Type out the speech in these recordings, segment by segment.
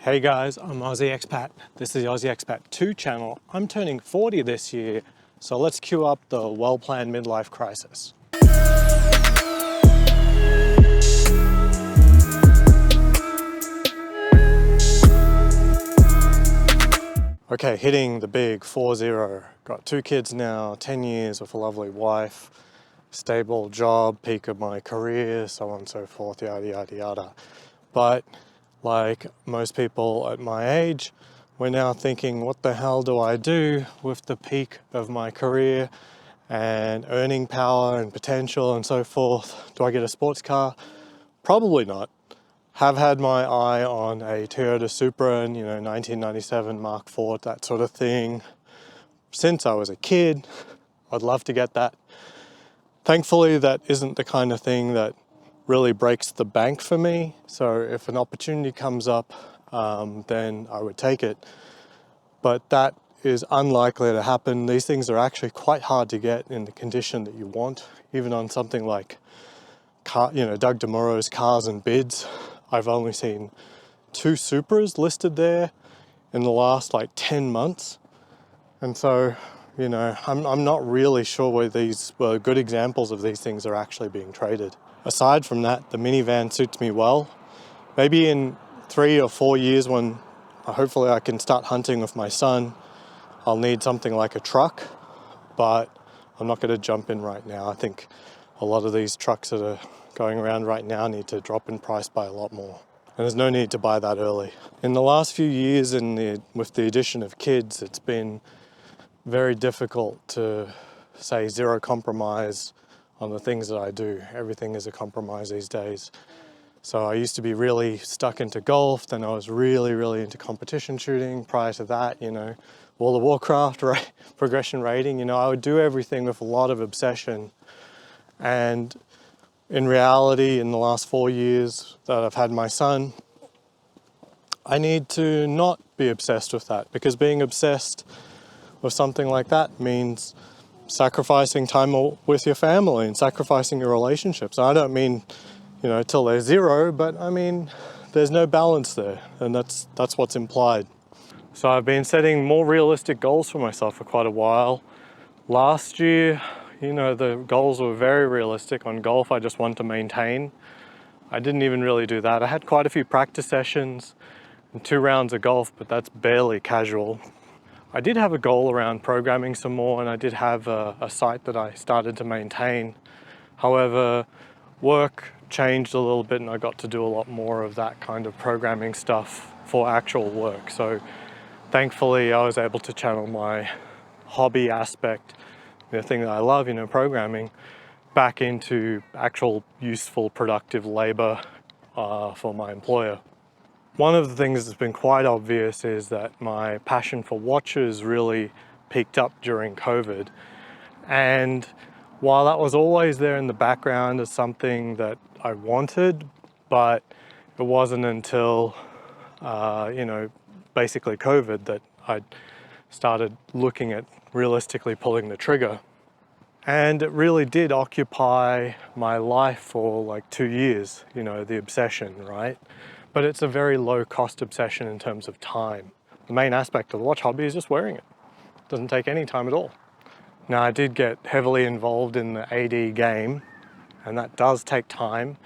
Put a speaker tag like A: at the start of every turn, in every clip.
A: Hey guys, I'm Aussie Expat. This is the Aussie Expat 2 channel. I'm turning 40 this year, so let's cue up the well-planned midlife crisis. Okay, hitting the big 4-0. Got 2 kids now, 10 years with a lovely wife, stable job, peak of my career, so on and so forth, yada yada yada. But like most people at my age, we're now thinking, what the hell do I do with the peak of my career and earning power and potential and so forth? Do I get a sports car? Probably not. Have had my eye on a Toyota Supra and 1997 Mark IV, that sort of thing, since I was a kid. I'd love to get that. Thankfully, that isn't the kind of thing that really breaks the bank for me. So if an opportunity comes up, then I would take it. But that is unlikely to happen. These things are actually quite hard to get in the condition that you want. Even on something like Doug DeMuro's Cars and Bids, I've only seen 2 Supras listed there in the last 10 months. And so, I'm not really sure where these were good examples of these things are actually being traded. Aside from that, the minivan suits me well. Maybe in 3 or 4 years when hopefully I can start hunting with my son, I'll need something like a truck, but I'm not going to jump in right now. I think a lot of these trucks that are going around right now need to drop in price by a lot more. And there's no need to buy that early. In the last few years, with the addition of kids, it's been very difficult to say zero compromise on the things that I do. Everything is a compromise these days. So I used to be really stuck into golf, then I was really, really into competition shooting. Prior to that, World of Warcraft, progression rating, I would do everything with a lot of obsession. And in reality, in the last 4 years that I've had my son, I need to not be obsessed with that, because being obsessed with something like that means sacrificing time with your family and sacrificing your relationships. I don't mean, till they're zero, but I mean, there's no balance there, and that's what's implied. So I've been setting more realistic goals for myself for quite a while. Last year, the goals were very realistic. On golf, I just wanted to maintain. I didn't even really do that. I had quite a few practice sessions and 2 rounds of golf, but that's barely casual. I did have a goal around programming some more, and I did have a site that I started to maintain. However, work changed a little bit and I got to do a lot more of that kind of programming stuff for actual work. So thankfully I was able to channel my hobby aspect, the thing that I love, programming, back into actual useful, productive labor for my employer. One of the things that's been quite obvious is that my passion for watches really peaked up during COVID. And while that was always there in the background as something that I wanted, but it wasn't until, basically COVID that I started looking at realistically pulling the trigger. And it really did occupy my life for 2 years, the obsession, right? But it's a very low cost obsession in terms of time. The main aspect of the watch hobby is just wearing it. It doesn't take any time at all. Now, I did get heavily involved in the AD game, and that does take time,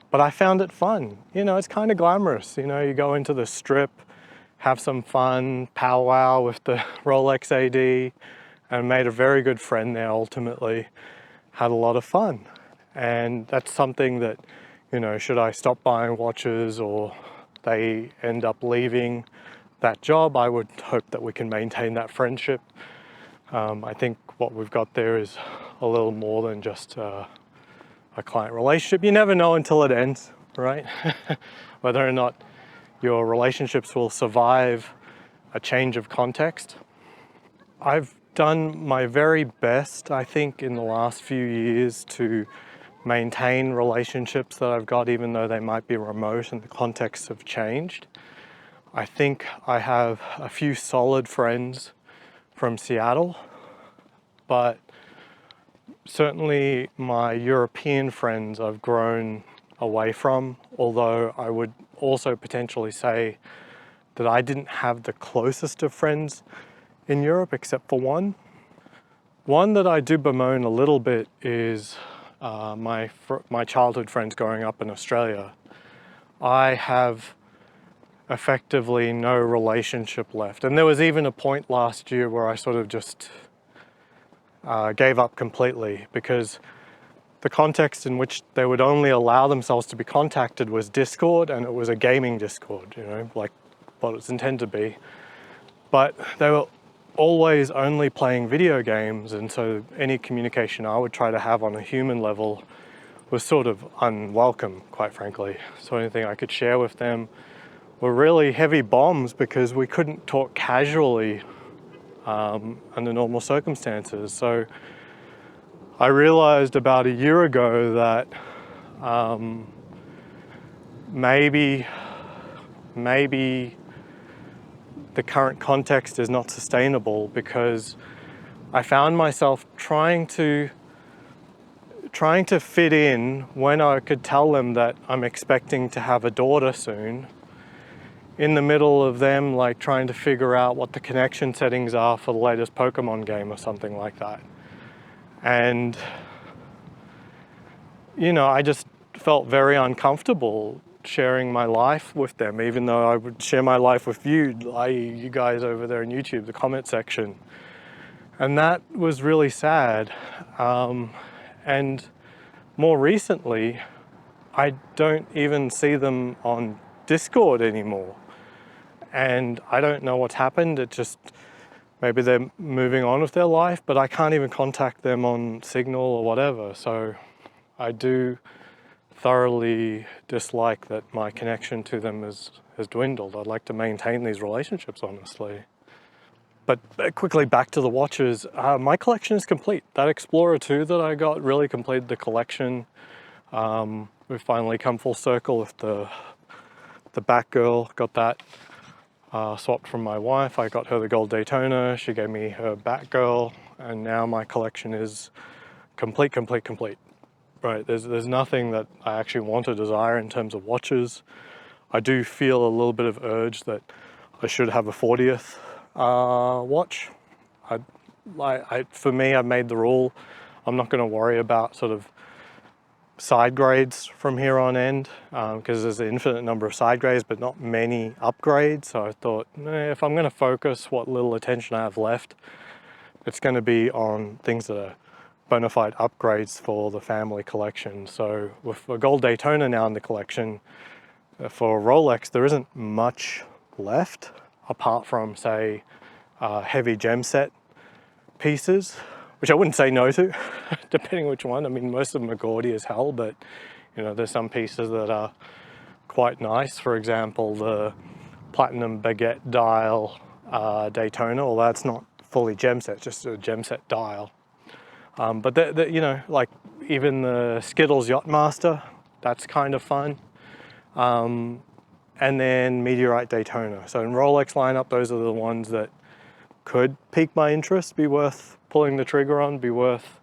A: but I found it fun. It's kind of glamorous. You go into the strip, have some fun, powwow with the Rolex AD, and made a very good friend there ultimately. Had a lot of fun. And that's something that, should I stop buying watches or they end up leaving that job, I would hope that we can maintain that friendship. I think what we've got there is a little more than just a client relationship. You never know until it ends, right? Whether or not your relationships will survive a change of context. I've done my very best, I think, in the last few years to maintain relationships that I've got, even though they might be remote and the contexts have changed. I think I have a few solid friends from Seattle, but certainly my European friends I've grown away from, although I would also potentially say that I didn't have the closest of friends in Europe except for one. One that I do bemoan a little bit is my childhood friends growing up in Australia. I have effectively no relationship left. And there was even a point last year where I sort of just gave up completely, because the context in which they would only allow themselves to be contacted was Discord, and it was a gaming Discord, you know, like what it's intended to be. But they were always only playing video games, and so any communication I would try to have on a human level was sort of unwelcome, quite frankly. So anything I could share with them were really heavy bombs, because we couldn't talk casually under normal circumstances. So I realized about a year ago that maybe the current context is not sustainable, because I found myself trying to fit in when I could tell them that I'm expecting to have a daughter soon, in the middle of them like trying to figure out what the connection settings are for the latest Pokemon game or something like that. And you know, I just felt very uncomfortable sharing my life with them, even though I would share my life with you guys over there on YouTube, the comment section. And that was really sad. And more recently, I don't even see them on Discord anymore. And I don't know what's happened. It just, maybe they're moving on with their life, but I can't even contact them on Signal or whatever. So I do thoroughly dislike that my connection to them has dwindled. I'd like to maintain these relationships, honestly. But quickly back to the watches. My collection is complete. That Explorer 2 that I got really completed the collection. We've finally come full circle with the Batgirl. Got that swapped from my wife. I got her the gold Daytona. She gave me her Batgirl, and now my collection is complete. Right, there's nothing that I actually want or desire in terms of watches. I do feel a little bit of urge that I should have a 40th watch. For me, I've made the rule, I'm not going to worry about sort of side grades from here on end, because there's an infinite number of side grades but not many upgrades. So I thought, if I'm going to focus what little attention I have left, it's going to be on things that are bona fide upgrades for the family collection. So with a gold Daytona now in the collection, for Rolex there isn't much left apart from, say, heavy gem set pieces, which I wouldn't say no to, depending which one. I mean, most of them are gaudy as hell, but you know, there's some pieces that are quite nice. For example, the platinum baguette dial Daytona, although that's not fully gem set, just a gem set dial. But you know, like even the Skittles Yachtmaster, that's kind of fun. And then Meteorite Daytona. So in Rolex lineup, those are the ones that could pique my interest, be worth pulling the trigger on, be worth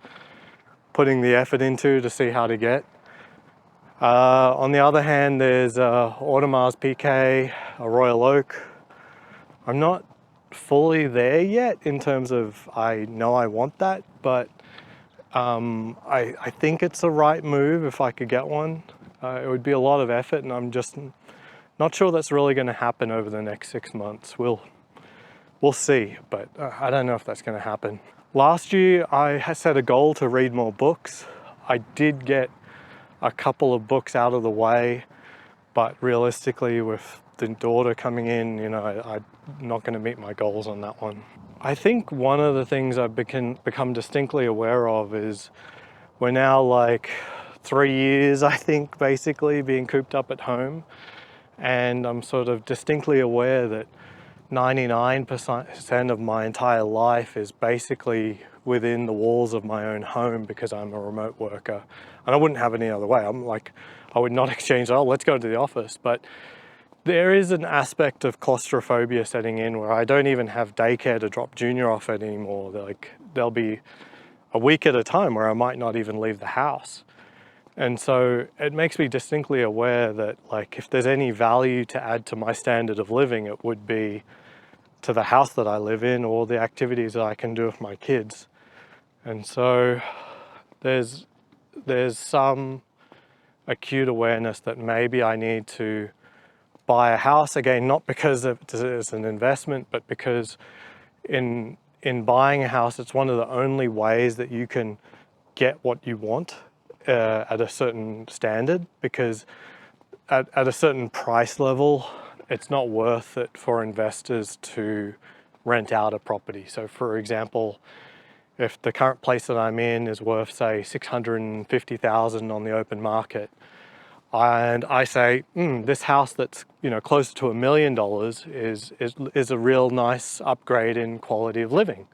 A: putting the effort into to see how to get. On the other hand, there's Audemars Piguet, a Royal Oak. I'm not fully there yet in terms of, I know I want that, but I think it's the right move if I could get one. It would be a lot of effort, and I'm just not sure that's really going to happen over the next 6 months. We'll see, but I don't know if that's going to happen. Last year, I had set a goal to read more books. I did get a couple of books out of the way, but realistically, with the daughter coming in, you know, I'm not going to meet my goals on that one. I think one of the things I've become distinctly aware of is we're now like 3 years, I think, basically being cooped up at home. And I'm sort of distinctly aware that 99% of my entire life is basically within the walls of my own home, because I'm a remote worker. And I wouldn't have it any other way. I would not exchange, oh, let's go to the office. But there is an aspect of claustrophobia setting in where I don't even have daycare to drop Junior off at anymore. There'll be a week at a time where I might not even leave the house. And so it makes me distinctly aware that, like, if there's any value to add to my standard of living, it would be to the house that I live in or the activities that I can do with my kids. And so there's some acute awareness that maybe I need to buy a house again, not because it's an investment, but because in buying a house, it's one of the only ways that you can get what you want at a certain standard, because at a certain price level, it's not worth it for investors to rent out a property. So for example, if the current place that I'm in is worth, say, $650,000 on the open market, and I say, this house that's, you know, closer to $1 million is a real nice upgrade in quality of living.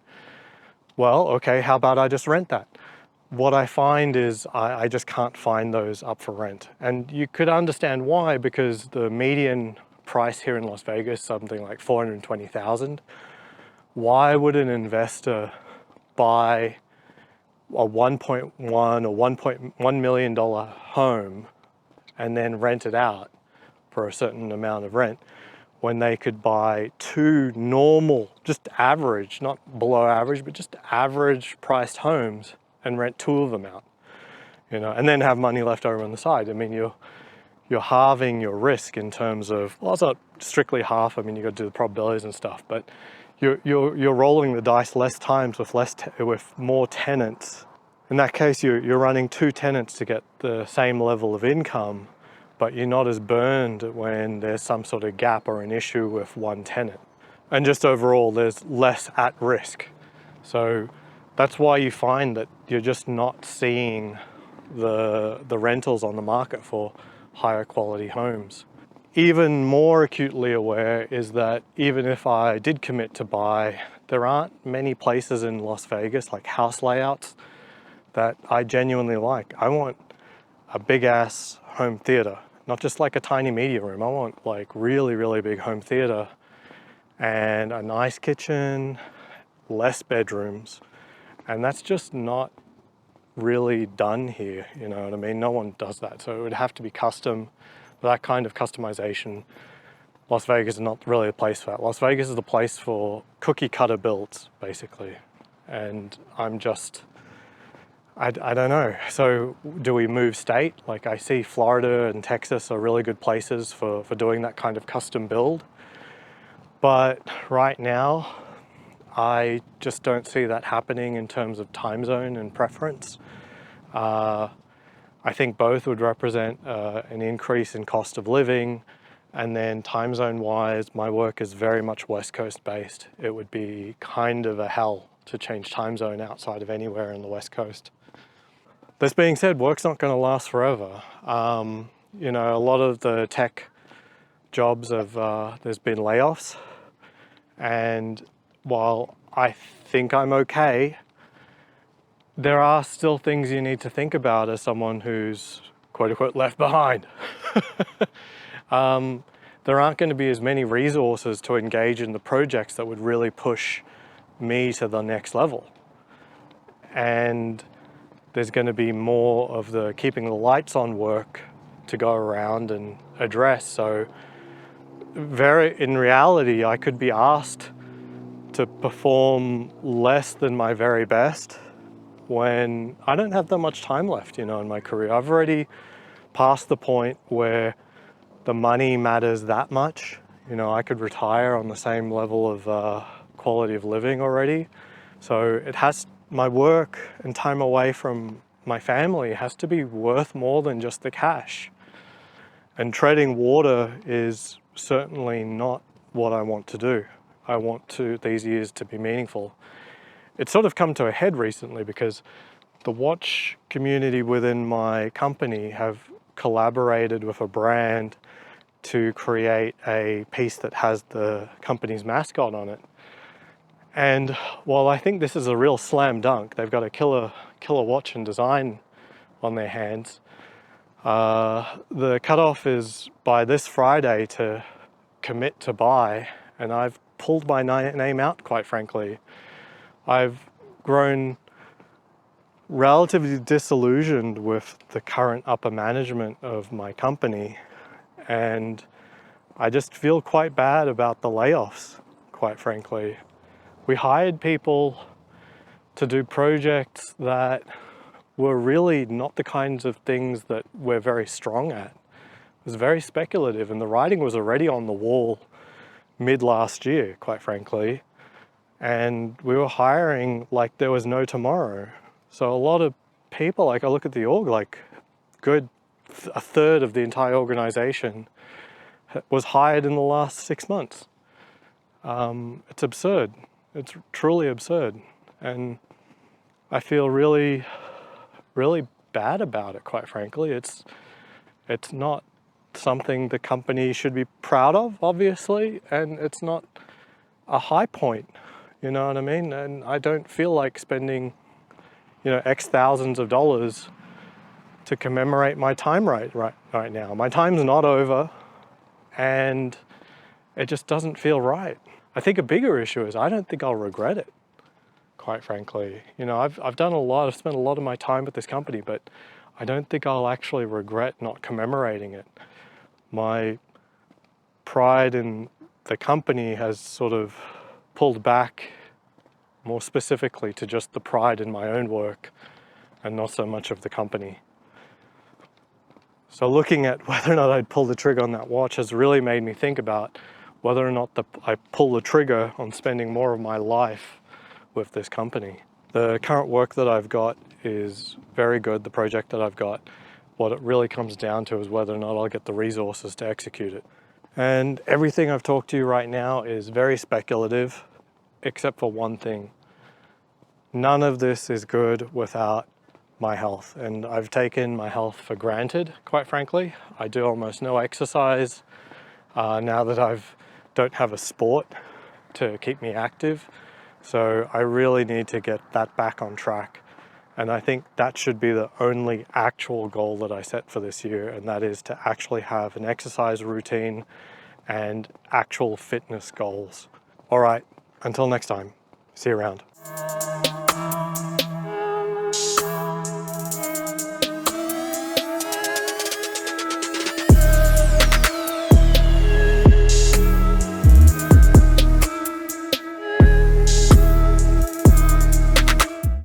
A: Well, okay, how about I just rent that? What I find is I just can't find those up for rent. And you could understand why, because the median price here in Las Vegas is something like $420,000. Why would an investor buy a $1.1 or $1.1 million home and then rent it out for a certain amount of rent, when they could buy two normal, just average, not below average, but just average priced homes and rent two of them out, you know, and then have money left over on the side? I mean, you're halving your risk in terms of, well, it's not strictly half. I mean, you got to do the probabilities and stuff, but you're rolling the dice less times with more tenants. In that case, you're running two tenants to get the same level of income, but you're not as burned when there's some sort of gap or an issue with one tenant. And just overall, there's less at risk. So that's why you find that you're just not seeing the rentals on the market for higher quality homes. Even more acutely aware is that even if I did commit to buy, there aren't many places in Las Vegas, like house layouts, that I genuinely like. I want a big ass home theater, not just like a tiny media room. I want like really, really big home theater and a nice kitchen, less bedrooms. And that's just not really done here, you know what I mean? No one does that. So it would have to be custom, that kind of customization. Las Vegas is not really a place for that. Las Vegas is the place for cookie cutter builds, basically. And I'm just, I don't know. So do we move state? Like, I see Florida and Texas are really good places for doing that kind of custom build. But right now, I just don't see that happening in terms of time zone and preference. I think both would represent an increase in cost of living. And then time zone wise, my work is very much West Coast based. It would be kind of a hell to change time zone outside of anywhere in the West Coast. This being said, work's not going to last forever. You know, a lot of the tech jobs there's been layoffs. And while I think I'm okay, there are still things you need to think about as someone who's quote unquote left behind. There aren't going to be as many resources to engage in the projects that would really push me to the next level. And there's going to be more of the keeping the lights on work to go around and address. So in reality, I could be asked to perform less than my very best when I don't have that much time left, you know, in my career. I've already passed the point where the money matters that much. You know, I could retire on the same level of quality of living already. So my work and time away from my family has to be worth more than just the cash. And treading water is certainly not what I want to do. I want these years to be meaningful. It's sort of come to a head recently because the watch community within my company have collaborated with a brand to create a piece that has the company's mascot on it. And while I think this is a real slam dunk, they've got a killer watch and design on their hands. The cutoff is by this Friday to commit to buy, and I've pulled my name out, quite frankly. I've grown relatively disillusioned with the current upper management of my company, and I just feel quite bad about the layoffs, quite frankly. We hired people to do projects that were really not the kinds of things that we're very strong at. It was very speculative, and the writing was already on the wall mid last year, quite frankly. And we were hiring like there was no tomorrow. So a lot of people, like I look at the org, like a third of the entire organization was hired in the last 6 months. It's absurd. It's truly absurd. And I feel really, really bad about it, quite frankly. It's not something the company should be proud of, obviously, and it's not a high point, you know what I mean? And I don't feel like spending, X thousands of dollars to commemorate my time right now. My time's not over, and it just doesn't feel right. I think a bigger issue is I don't think I'll regret it, quite frankly. I've spent a lot of my time at this company, but I don't think I'll actually regret not commemorating it. My pride in the company has sort of pulled back more specifically to just the pride in my own work and not so much of the company. So looking at whether or not I'd pull the trigger on that watch has really made me think about whether or not I pull the trigger on spending more of my life with this company. The current work that I've got is very good, the project that I've got. What it really comes down to is whether or not I'll get the resources to execute it. And everything I've talked to you right now is very speculative, except for one thing. None of this is good without my health, and I've taken my health for granted, quite frankly. I do almost no exercise now that I don't have a sport to keep me active. So I really need to get that back on track. And I think that should be the only actual goal that I set for this year, and that is to actually have an exercise routine and actual fitness goals. All right, until next time, see you around.